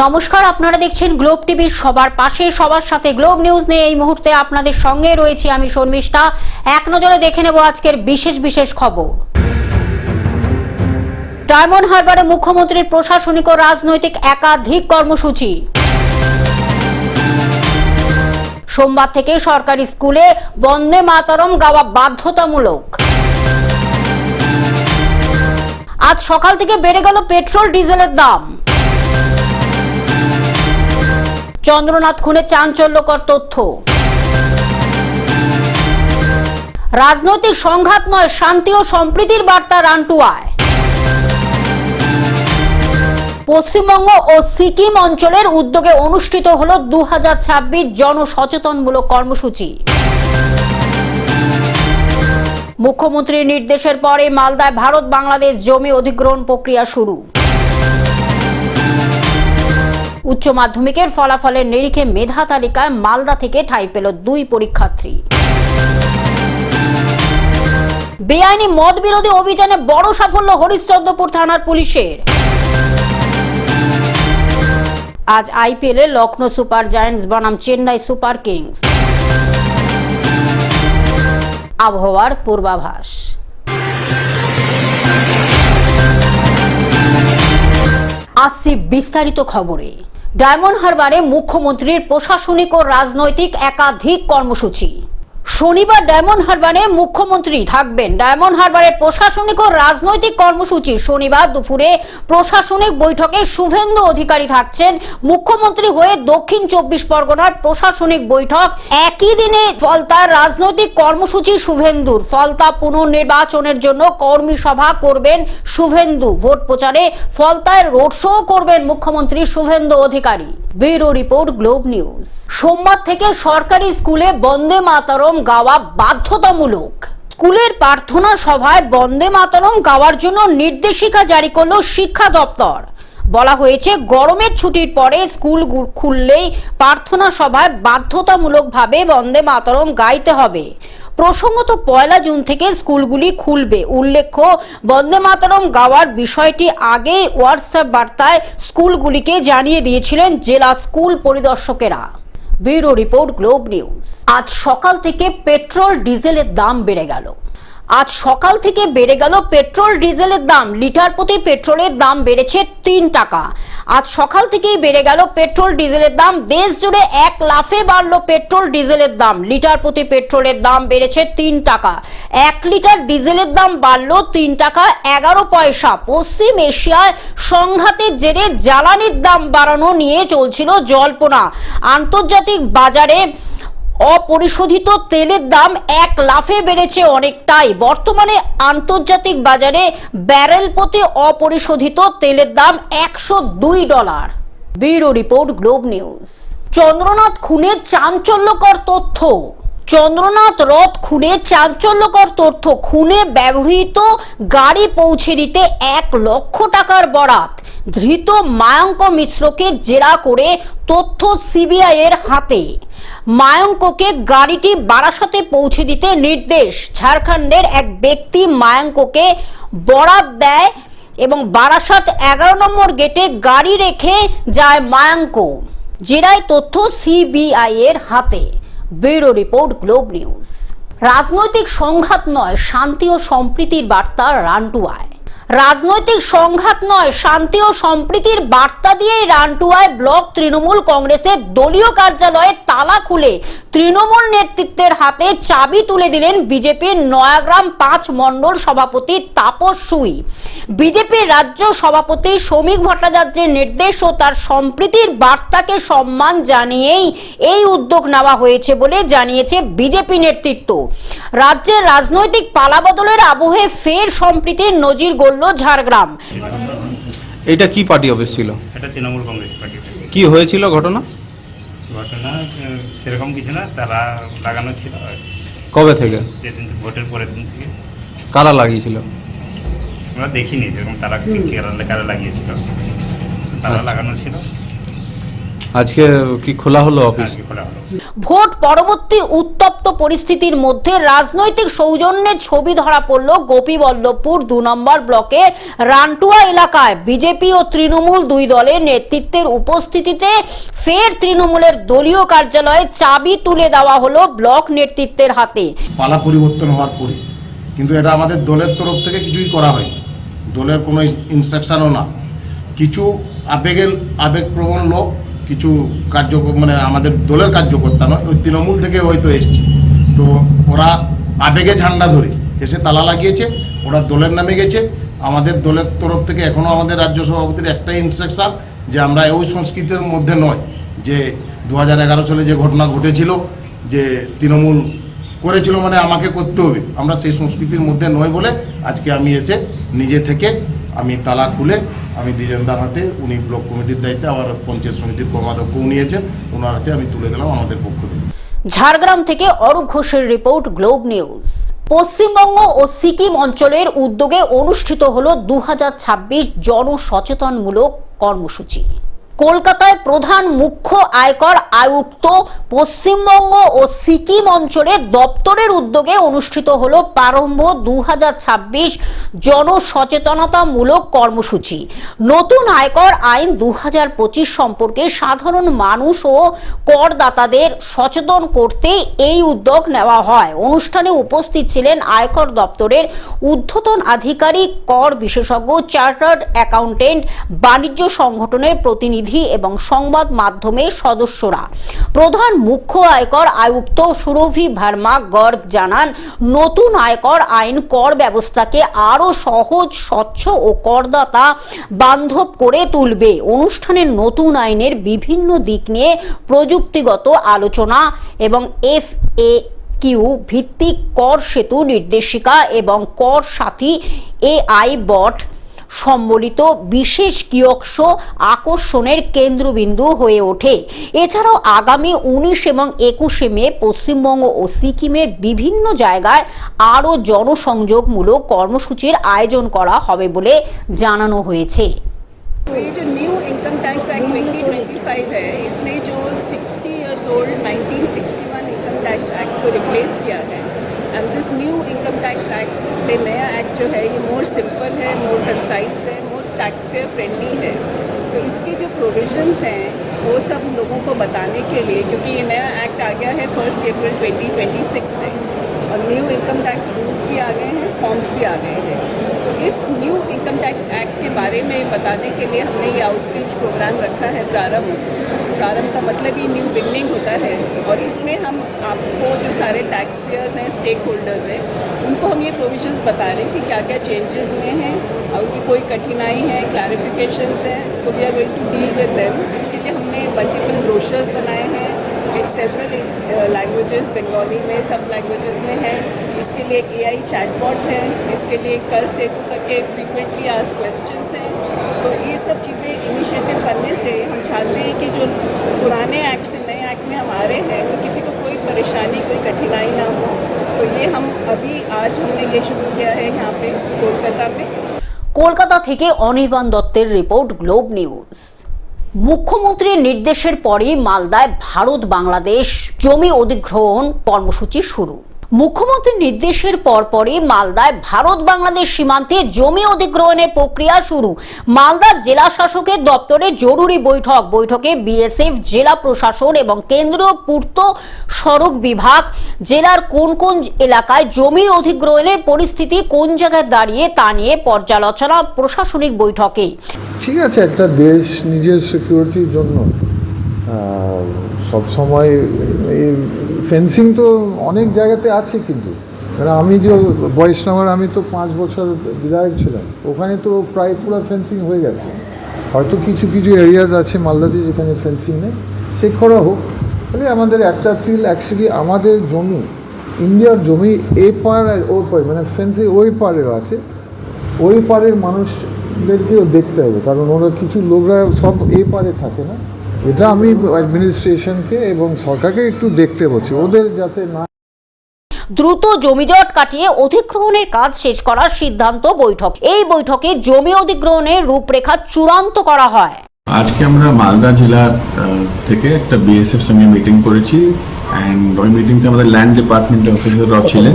নমস্কার, আপনারা দেখছেন গ্লোব টিভির সবার পাশে সবার সাথে গ্লোব নিউজ নিয়ে এই মুহূর্তে আপনাদের সঙ্গে রয়েছি আমি শর্মিষ্ঠা। এক নজরে দেখে নেব আজকের বিশেষ খবর। ডায়মন্ড হারবারে মুখ্যমন্ত্রীর প্রশাসনিক ও রাজনৈতিক একাধিক কর্মসূচি। সোমবার থেকে সরকারি স্কুলে বন্দে মাতরম গাওয়া বাধ্যতামূলক। আজ সকাল থেকে বেড়ে গেল পেট্রোল ডিজেলের দাম। চন্দ্রনাথ খুনে চাঞ্চল্যকর তথ্য। রাজনৈতিক সংঘাত নয়, শান্তি ও সম্প্রীতির বার্তা রান্টুয়ায়। পশ্চিমবঙ্গ ও সিকিম অঞ্চলের উদ্যোগে অনুষ্ঠিত হল 2026 জনসচেতনমূলক কর্মসূচি। মুখ্যমন্ত্রীর নির্দেশের পরে মালদায় ভারত বাংলাদেশ জমি অধিগ্রহণ প্রক্রিয়া শুরু। উচ্চ মাধ্যমিকের ফলাফলের নিরিখে মেধা তালিকায় মালদা থেকে ঠাঁই পেল 2 পরীক্ষার্থী। বেআইনি মদ বিরোধী অভিযানে বড় সাফল্য হরিশ্চন্দ্রপুর থানার পুলিশের। আজ আইপিএলে লখনৌ সুপার জায়ান্টস বনাম চেন্নাই সুপার কিংস। আবহাওয়ার পূর্বাভাস। আসছি বিস্তারিত খবরে। ডায়মন্ড হারবারে মুখ্যমন্ত্রীর প্রশাসনিক ও রাজনৈতিক একাধিক কর্মসূচি। শনিবার ডায়মন্ড হারবারে মুখ্যমন্ত্রী থাকবেন। ডায়মন্ড হারবারের প্রশাসনিক ও রাজনৈতিক কর্মসূচি। শনিবার দুপুরে প্রশাসনিক বৈঠকে শুভেন্দু অধিকারী থাকছেন। মুখ্যমন্ত্রী হয়ে দক্ষিণ 24 পরগনার প্রশাসনিক বৈঠক। একই দিনে ফলতার রাজনৈতিক কর্মসূচি শুভেন্দুর। ফলতা পুনর্নির্বাচনের জন্য কর্মী সভা করবেন শুভেন্দু। ভোট প্রচারে ফলতায় রোড শো করবেন মুখ্যমন্ত্রী Suvendu Adhikari. Bureau report, Globe News. সোমবার থেকে সরকারি স্কুলে বন্দে মাতরম গাওয়া বাধ্যতামূলক। স্কুলের প্রার্থনা সভায় বন্দে মাতরম গাওয়ার জন্য নির্দেশিকা জারি করল শিক্ষা দপ্তর। বলা হয়েছে, গরমের ছুটির পরে স্কুল খুললেই প্রার্থনা সভায় বাধ্যতামূলকভাবে বন্দে মাতরম গাইতে হবে। প্রসঙ্গত 1 জুন থেকে স্কুলগুলি খুলবে। উল্লেখ্য, বন্দে মাতরম গাওয়ার বিষয়টি আগে হোয়াটসঅ্যাপ বার্তায় স্কুলগুলিকে জানিয়ে দিয়েছিলেন জেলা স্কুল পরিদর্শকেরা। Bureau report, Globe News. আজ সকাল থেকে পেট্রোল ডিজেলের দাম বেড়ে গেল। পেট্রোল ডিজেলের দাম। লিটার প্রতি পেট্রোলের দাম বেড়েছে 3 টাকা। আজ সকাল থেকেই বেড়ে গেল পেট্রোল ডিজেলের দাম। দেশ জুড়ে এক লাফে বাড়ল পেট্রোল ডিজেলের দাম। লিটার প্রতি পেট্রোলের দাম বেড়েছে 3 টাকা। 1 লিটার ডিজেলের দাম বাড়ল 3 টাকা 11 পয়সা। পশ্চিম এশিয়ায় সংঘাতের জেরে জ্বালানির দাম বাড়ানো নিয়ে চলছিল জল্পনা। আন্তর্জাতিক বাজারে অপরিশোধিত তেলের দাম এক লাফে বেড়েছে অনেকটাই। বর্তমানে আন্তর্জাতিক বাজারে ব্যারেল প্রতি অপরিশোধিত তেলের দাম $102। Bureau report, Globe news. Chandranath খুনে চাঞ্চল্যকর তথ্য। চন্দ্রনাথ রথ খুনে চাঞ্চল্যকর তথ্য। খুনে ব্যবহৃত গাড়ি পৌঁছে দিতে 1 লক্ষ টাকার বরাত। ধৃত মায়ঙ্ক মিশ্রকে জেরা করে তথ্য সিবিআই এর হাতে। মায়ঙ্ককে গাড়িটি বারাসতে পৌঁছে দিতে নির্দেশ। ঝাড়খণ্ডের এক ব্যক্তি মায়ঙ্ককে বরাত দেয় এবং বারাসত 11 নম্বর গেটে গাড়ি রেখে যায় মায়ঙ্ক। জেরায় তথ্য সিবিআই এর হাতে। Bureau report, Globe news. রাজনৈতিক সংঘাত নয়, শান্তি ও সম্প্রীতির বার্তা রান্টুয়ায়। রাজনৈতিক সংঘাত নয়, শান্তি ও সম্প্রীতির বার্তা দিয়েই রান্টুয়ায় ব্লক তৃণমূল কংগ্রেসের দলীয় কার্যালয়ে তালা খুলে তৃণমূল নেতৃত্বের হাতে চাবি তুলে দিলেন বিজেপির নয়াগ্রাম 5 মণ্ডল সভাপতি তাপস সুই। বিজেপির রাজ্য সভাপতি শ্রমিক ভট্টাচার্যের নির্দেশ ও তার সম্প্রীতির বার্তাকে সম্মান জানিয়েই এই উদ্যোগ নেওয়া হয়েছে বলে জানিয়েছে বিজেপি নেতৃত্ব। রাজ্যের রাজনৈতিক পালাবদলের আবহে ফের সম্প্রীতির নজির গড়ল ঝাড়গ্রাম। এটা কি পার্টি অফিস ছিল? এটা তৃণমূল কংগ্রেস পার্টি অফিস। কি হয়েছিল ঘটনা? সেরকম কিছু না, তারা লাগানো ছিল। কবে থেকে? যেদিন ভোটের পরের দিন থেকে। কারা লাগিয়েছিল? আমরা দেখিনি সেরকম তারা কারা লাগিয়েছিল, তারা লাগানো ছিল। আজকে কি খোলা হলো অফিস? আজকে খোলা হলো। ভোট পরবর্তী উত্তপ্ত পরিস্থিতির মধ্যে রাজনৈতিক সৌজন্যের ছবি ধরা পড়ল গোপীবল্লভপুর 2 নম্বর ব্লকের রানটুয়া এলাকায়। বিজেপি ও তৃণমূল দুই দলের নেতৃত্বের উপস্থিতিতে ফের তৃণমূলের দলীয় কার্যালয়ে চাবি তুলে দেওয়া হলো ব্লক নেতৃত্বের হাতে। পালা পরিবর্তন হওয়ার পরে কিন্তু এটা আমাদের দলের তরফ থেকে কিছুই করা হয়নি, দলের কোনো ইনস্ট্রাকশনও না। কিছু আবেগপ্রবণ লোক, কিছু মানে আমাদের দলের কার্যকর্তা নয়, ওই তৃণমূল থেকে হয়তো এসছে, তো ওরা আবেগে ঝান্ডা ধরে এসে তালা লাগিয়েছে, ওরা দলের নামে গেছে। আমাদের দলের তরফ থেকে এখনও আমাদের রাজ্য সভাপতির একটাই ইনস্ট্রাকশন যে আমরা ওই সংস্কৃতির মধ্যে নয়, যে 2011 সালে যে ঘটনা ঘটেছিল, যে তৃণমূল করেছিল মানে আমাকে করতে হবে, আমরা সেই সংস্কৃতির মধ্যে নয় বলে আজকে আমি এসে নিজে থেকে আমি তালা খুলে আমি দ্বিজেন্দার হাতে, উনি ব্লক কমিটির দায়িত্বে আবার পঞ্চায়েত সমিতির কর্মাধ্যক্ষও নিয়েছেন, ওনার হাতে আমি তুলে দিলাম আমাদের পক্ষ থেকে। ঝাড়গ্রাম থেকে অরূপ ঘোষের রিপোর্ট, গ্লোব নিউজ। পশ্চিমবঙ্গ ও সিকিম অঞ্চলের উদ্যোগে অনুষ্ঠিত হলো 2026 জনসচেতনমূলক কর্মসূচি। কলকাতায় প্রধান মুখ্য আয়কর আয়ুক্ত পশ্চিমবঙ্গ ও সিকিম অঞ্চলের দপ্তরের উদ্যোগে অনুষ্ঠিত হলো প্রারম্ভ 2026 জনসচেতনতামূলক কর্মসূচি। নতুন আয়কর আইন 2025 সম্পর্কে সাধারণ মানুষ ও করদাতাদের সচেতন করতে এই উদ্যোগ নেওয়া হয়। অনুষ্ঠানে উপস্থিত ছিলেন আয়কর দপ্তরের ঊর্ধ্বতন আধিকারিক, কর বিশেষজ্ঞ, চার্টার্ড অ্যাকাউন্টেন্ট, বাণিজ্য সংগঠনের প্রতিনিধি এবং সংবাদ মাধ্যমের সদস্যরা। প্রধান মুখ্য আয়কর আয়ুক্ত সুরভি ভার্মা গর্গ জানান, নতুন আয়কর আইন কর ব্যবস্থাকে আরও সহজ, স্বচ্ছ ও করদাতা বান্ধব করে তুলবে। অনুষ্ঠানে নতুন আইনের বিভিন্ন দিক নিয়ে প্রযুক্তিগত আলোচনা এবং FAQ ভিত্তিক কর সেতু নির্দেশিকা এবং কর সাথী AI বট সম্বলিত বিশেষ কিয়স্ক আকর্ষণের কেন্দ্রবিন্দু হয়ে ওঠে। এছাড়াও আগামী 19 এবং 21 মে পশ্চিমবঙ্গ ও সিকিমের বিভিন্ন জায়গায় আরও জনসংযোগমূলক কর্মসূচির আয়োজন করা হবে বলে জানানো হয়েছে। तो ये जो न्यू इनकम टैक्स एक्ट 2025 है, इसने जो 60 years old 1961 income tax act को रिप्लेस किया है। And this new income tax act में नया एक्ट जो है ये मोर सिंपल है, मोर कंसाइज है, मोर टैक्स पेयर फ्रेंडली है। तो इसके जो प्रोविजंस हैं वो सब लोगों को बताने के लिए, क्योंकि ये नया एक्ट आ गया है 1 अप्रैल 2026 से, और न्यू इनकम टैक्स रूल्स भी आ गए हैं, फॉर्म्स भी आ गए हैं। तो इस न्यू इनकम टैक्स एक्ट के बारे में बताने के लिए हमने ये आउटरीच प्रोग्राम रखा है, प्रारंभ का मतलब ही न्यू बिगनिंग होता है। और इसमें हम आपको जो सारे टैक्स पेयर्स हैं, स्टेक होल्डर्स हैं, उनको हम ये प्रोविजंस बता रहे हैं कि क्या क्या चेंजेस हुए हैं और उनकी कोई कठिनाई है, क्लैरिफिकेशंस हैं, तो we are going to deal with them. इसके लिए हमने मल्टीपल ब्रोशर्स बनाए हैं इन सेवरल लैंग्वेजेस, बंगाली में, सब लैंग्वेजेस में है। इसके लिए एक AI चैटबॉट है, इसके लिए कर सेतु करके फ्रीक्वेंटली आस्क्ड क्वेश्चंस हैं। तो ये सब चीज़ें इनिशिएटिव करने से हम चाहते हैं कि जो पुराने एक्ट से नए एक्ट में हम आ रहे हैं तो किसी को कोई परेशानी, कोई कठिनाई ना हो। तो ये हम अभी आज हमने ये शुरू किया है यहाँ पे कोलकाता में। কলকাতা থেকে অনির্বাণ দত্তের রিপোর্ট, গ্লোব নিউজ। মুখ্যমন্ত্রীর নির্দেশের পরই মালদায় ভারত বাংলাদেশ জমি অধিগ্রহণ কর্মসূচি শুরু। মুখ্যমন্ত্রীর নির্দেশের পরপরই মালদায় ভারত বাংলাদেশ সীমান্তে জমি অধিগ্রহণের প্রক্রিয়া শুরু। মালদার জেলা শাসকের দপ্তরে জরুরি বৈঠকে BSF, জেলা প্রশাসন এবং কেন্দ্রীয় পূর্ত সড়ক বিভাগ জেলার কোন কোন এলাকায় জমি অধিগ্রহণের পরিস্থিতি কোন জায়গায় দাঁড়িয়ে তা নিয়ে পর্যালোচনা প্রশাসনিক বৈঠকে। ঠিক আছে, একটা দেশ নিজের সিকিউরিটির জন্য সবসময় এই ফেন্সিং তো অনেক জায়গাতে আছে, কিন্তু মানে আমি যে বৈষ্ণবের আমি তো 5 বছর বিধায়ক ছিলাম, ওখানে তো প্রায় পুরো ফেন্সিং হয়ে গেছে। হয়তো কিছু কিছু এরিয়াজ আছে মালদাতে যেখানে ফেন্সিং নেই, সে করা হোক। তাহলে আমাদের একটা ফিল অ্যাকচুয়ালি আমাদের জমি, ইন্ডিয়ার জমি এ পার আর ওর পার, মানে ফেন্সিং ওই পারের আছে, ওই পারের মানুষদেরকেও দেখতে হবে, কারণ ওরা কিছু লোকরা সব এ পারে থাকে না। এটা আমি অ্যাডমিনিস্ট্রেশনকে এবং সরকারকে একটু দেখতে বলছি, ওদের যাতে না। দ্রুত জমিজট কাটিয়ে অধিগ্রহণের কাজ শেষ করার সিদ্ধান্ত বৈঠক। এই বৈঠকে জমি অধিগ্রহণের রূপরেখা চূড়ান্ত করা হয়। আজকে আমরা মালদা জেলার থেকে একটা বিএসএফ সঙ্গে মিটিং করেছি অ্যান্ড ওই মিটিংতে আমাদের ল্যান্ড ডিপার্টমেন্টের অফিসাররা ছিলেন।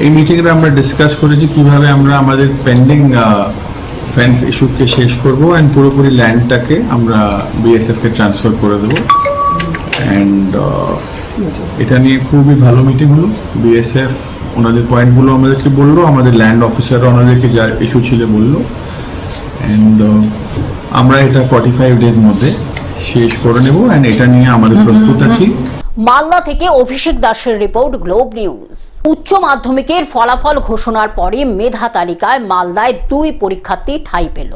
এই মিটিংয়ে আমরা ডিসকাস করেছি কিভাবে আমরা আমাদের পেন্ডিং ফেন্স ইস্যুকে শেষ করব অ্যান্ড পুরোপুরি ল্যান্ডটাকে আমরা বিএসএফকে ট্রান্সফার করে দেবো। অ্যান্ড এটা নিয়ে খুবই ভালো মিটিং হলো। বিএসএফ ওনাদের পয়েন্টগুলো আমাদেরকে বললো, আমাদের ল্যান্ড অফিসাররা ওনাদেরকে যা ইস্যু ছিল বললো, অ্যান্ড আমরা এটা 45 ডেজ মধ্যে শেষ করে নেব অ্যান্ড এটা নিয়ে আমাদের প্রস্তুত আছি। মালদা থেকে অভিষেক দাসের রিপোর্ট, গ্লোব নিউজ। উচ্চ মাধ্যমিকের ফলাফল ঘোষণার পরে মেধা তালিকায় মালদায় 2 পরীক্ষার্থী ঠাঁই পেল।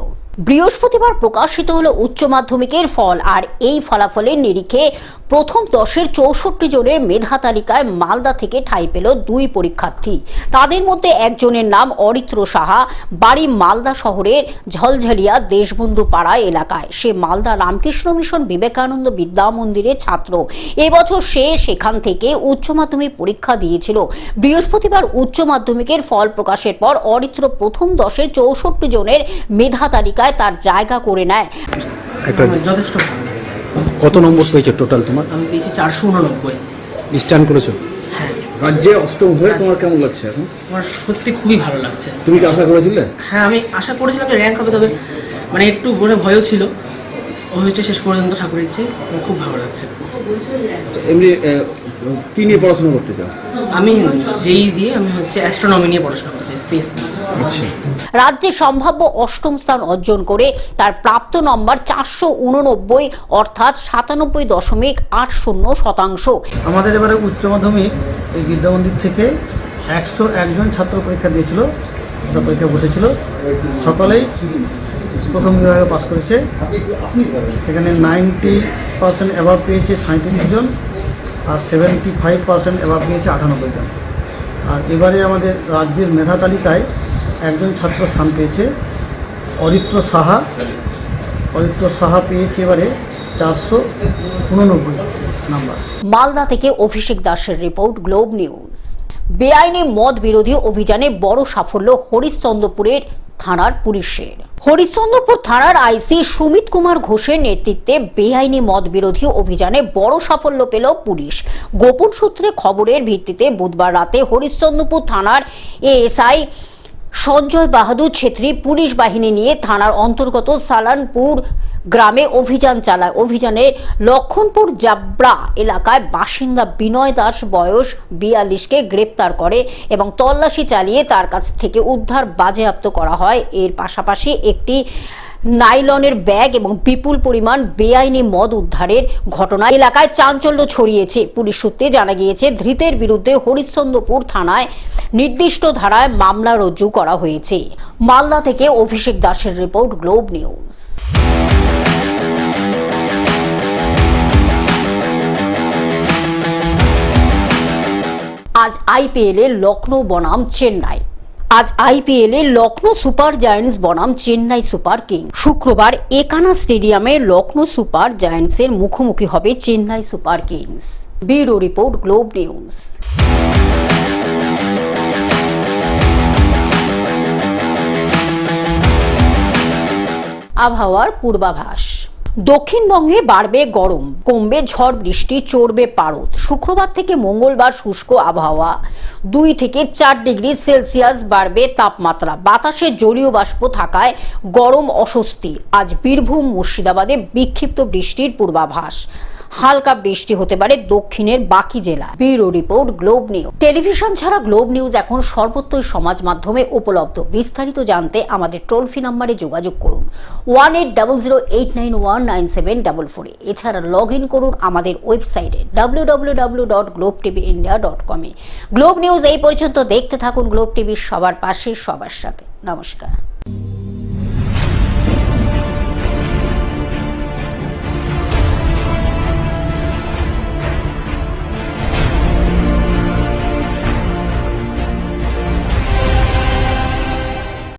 বৃহস্পতিবার প্রকাশিত হলো উচ্চ মাধ্যমিকের ফল, আর এই ফলাফলের নিরিখে প্রথম 10-এর 64 জনের মেধা তালিকায় মালদা থেকে ঠাঁই পেল 2 পরীক্ষার্থী। তাদের মধ্যে একজনের নাম অরিত্র সাহা, বাড়ি মালদা শহরের ঝলঝলিয়া দেশবন্ধু পাড়া এলাকায়। সে মালদা রামকৃষ্ণ মিশন বিবেকানন্দ বিদ্যা মন্দিরের ছাত্র। এবছর সে সেখান থেকে উচ্চ মাধ্যমিক পরীক্ষা দিয়েছিল। বৃহস্পতিবার উচ্চ মাধ্যমিকের ফল প্রকাশের পর অরিত্র প্রথম 10-এর 64 জনের মেধা তালিকায় তার জায়গা করে নেয়। যথেষ্ট। কত নম্বর পেয়েছো টোটাল তোমার? আমি পেয়েছি 489। স্ট্যান্ড করেছো? হ্যাঁ। রাজ্যে অষ্টম হয়ে তোমার কেমন লাগছে এখন? আমার সত্যি খুবই ভালো লাগছে। তুমি কি আশা করেছিলে? হ্যাঁ, আমি আশা করেছিলাম যে র্যাঙ্ক হবে, তবে মানে একটু মনে ভয়ও ছিল। ও হয়েছে শেষ পর্যন্ত, ঠাকুরের ইচ্ছে। খুব ভালো লাগছে। এমনি কি নিয়ে পড়াশোনা করতে চাও? আমি যেই দিয়ে আমি অ্যাস্ট্রোনমি নিয়ে পড়াশোনা করছি, স্পেস নিয়ে। রাজ্যে সম্ভাব্য 8ম স্থান অর্জন করে তার প্রাপ্ত নম্বর 489, অর্থাৎ 97.80%। আমাদের এবারে উচ্চ মাধ্যমিক এই বিদ্যামন্দির থেকে 101 জন ছাত্র পরীক্ষা দিয়েছিল, পরীক্ষা বসেছিল। সকলেই প্রথম বিভাগে পাস করেছে। সেখানে 90% অ্যাভাব পেয়েছে 37 জন, আর 75% অ্যাভাব পেয়েছে 98 জন। আর এবারে আমাদের রাজ্যের মেধা তালিকায় একজন ছাত্র স্থান পেয়েছে, অরিত্র সাহা। অরিত্র সাহা পেয়েছে এবারে 489 নাম্বার। মালদা থেকে অভিষেক দাসের রিপোর্ট, গ্লোব নিউজ। বেআইনি মদ বিরোধী অভিযানে বড় সাফল্য হরিশ্চন্দ্রপুরের থানার পুলিশের। হরিশ্চন্দ্রপুর থানার আইসি সুমিত কুমার ঘোষের নেতৃত্বে বেআইনি মদ বিরোধী অভিযানে বড় সাফল্য পেল পুলিশ। গোপন সূত্রে খবরের ভিত্তিতে বুধবার রাতে হরিশ্চন্দ্রপুর থানার এএসআই সঞ্জয় বাহাদুর ছেত্রী পুলিশ বাহিনী নিয়ে থানার অন্তর্গত সালানপুর গ্রামে অভিযান চালায়। অভিযানে লক্ষণপুর জাবরা এলাকায় বাসিন্দা বিনয় দাস বয়স 42কে গ্রেপ্তার করে এবং তল্লাশি চালিয়ে তার কাছ থেকে উদ্ধার বাজেয়াপ্ত করা হয়। এর পাশাপাশি একটি নাইলনের ব্যাগ এবং বিপুল পরিমাণ বেআইনি মদ উদ্ধারের ঘটনা এলাকায় চাঞ্চল্য ছড়িয়েছে। পুলিশ সূত্রে জানা গিয়েছে, ধৃতের বিরুদ্ধে হরিশ্চন্দ্রপুর থানায় নির্দিষ্ট ধারায় মামলা রুজু করা হয়েছে। মালদা থেকে অভিষেক দাসের রিপোর্ট, গ্লোব নিউজ। আজ আইপিএলে লখনৌ বনাম চেন্নাই। আজ আইপিএলে লখনৌ সুপার জায়ান্টস বনাম চেন্নাই সুপার কিংস। শুক্রবার একানা স্টেডিয়ামে লখনৌ সুপার জায়ান্টসের মুখোমুখি হবে Chennai Super Kings. Bureau report, Globe News. আবহাওয়ার পূর্বাভাস। দক্ষিণবঙ্গে বাড়বে গরম, কমবে ঝড় বৃষ্টি, চড়বে পারদ। শুক্রবার থেকে মঙ্গলবার শুষ্ক আবহাওয়া, 2 থেকে 4 ডিগ্রি সেলসিয়াস বাড়বে তাপমাত্রা। বাতাসে জলীয় বাষ্প থাকায় গরম অস্বস্তি। আজ বীরভূম, মুর্শিদাবাদে বিক্ষিপ্ত বৃষ্টির পূর্বাভাস। হালকা বৃষ্টি হতে পারে দক্ষিণের বাকি জেলায়। Bureau report, Globe news. Television ছাড়া গ্লোব নিউজ এখন সর্বত্রই সমাজ মাধ্যমে উপলব্ধ। বিস্তারিত জানতে আমাদের টোল ফ্রি নম্বরে যোগাযোগ করুন 1800891974। এছাড়া লগ ইন করুন আমাদের ওয়েবসাইটে www.globetvindia.com। গ্লোব নিউজ এই পর্যন্ত দেখতে থাকুন। গ্লোব টিভি, সবার পাশে, সবার সাথে। নমস্কার।